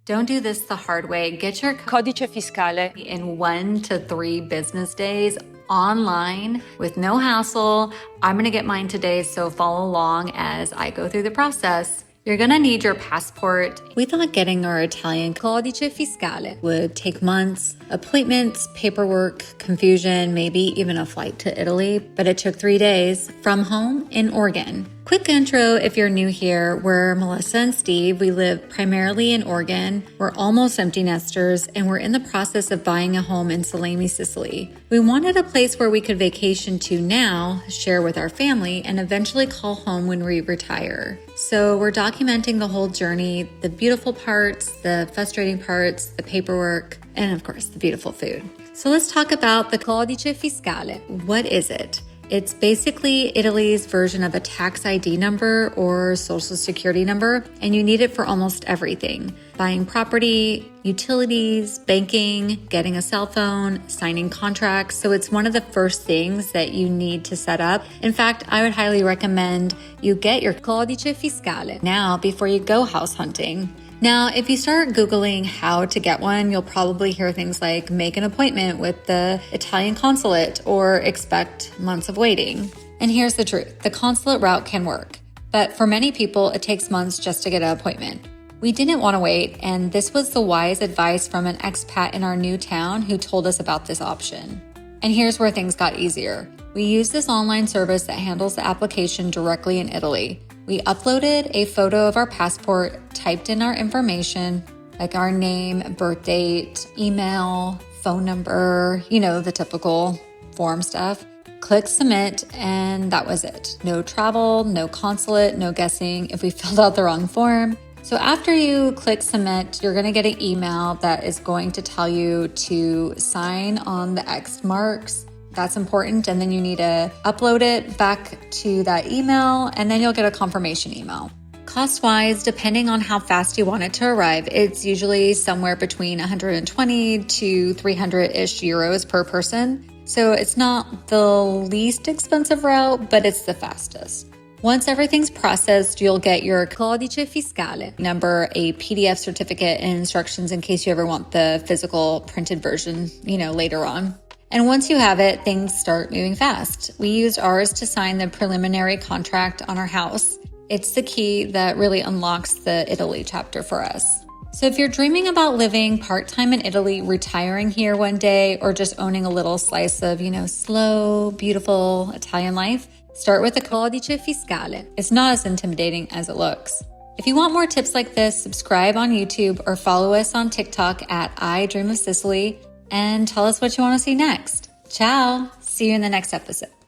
Don't do this the hard way. Get your Codice Fiscale in 1 to 3 business days online with no hassle. I'm gonna get mine today, so follow along as I go through the process. You're gonna need your passport. We thought getting our Italian Codice Fiscale would take months, appointments, paperwork, confusion, maybe even a flight to Italy, but it took 3 days from home in Oregon. Quick intro if you're new here, we're Melissa and Steve. We live primarily in Oregon. We're almost empty nesters, and we're in the process of buying a home in Salemi, Sicily. We wanted a place where we could vacation to now, share with our family, and eventually call home when we retire. So we're documenting the whole journey, the beautiful parts, the frustrating parts, the paperwork, and of course, the beautiful food. So let's talk about the Codice Fiscale. What is it? It's basically Italy's version of a tax ID number or social security number, and you need it for almost everything. Buying property, utilities, banking, getting a cell phone, signing contracts. So it's one of the first things that you need to set up. In fact, I would highly recommend you get your Codice Fiscale now before you go house hunting. Now, if you start Googling how to get one, you'll probably hear things like make an appointment with the Italian consulate or expect months of waiting. And here's the truth. The consulate route can work, but for many people, it takes months just to get an appointment. We didn't want to wait, and this was the wise advice from an expat in our new town who told us about this option. And here's where things got easier. We used this online service that handles the application directly in Italy. We uploaded a photo of our passport, typed in our information, like our name, birth date, email, phone number, the typical form stuff. Click submit, and that was it. No travel, no consulate, no guessing if we filled out the wrong form. So after you click submit, you're gonna get an email that is going to tell you to sign on the X marks. That's important, and then you need to upload it back to that email, and then you'll get a confirmation email. Cost-wise, depending on how fast you want it to arrive, it's usually somewhere between 120 to 300-ish euros per person. So it's not the least expensive route, but it's the fastest. Once everything's processed, you'll get your Codice Fiscale number, a PDF certificate, and instructions in case you ever want the physical printed version, later on. And once you have it, things start moving fast. We used ours to sign the preliminary contract on our house. It's the key that really unlocks the Italy chapter for us. So if you're dreaming about living part-time in Italy, retiring here one day, or just owning a little slice of, slow, beautiful Italian life, start with the Codice Fiscale. It's not as intimidating as it looks. If you want more tips like this, subscribe on YouTube or follow us on TikTok at I Dream of Sicily, and tell us what you want to see next. Ciao! See you in the next episode.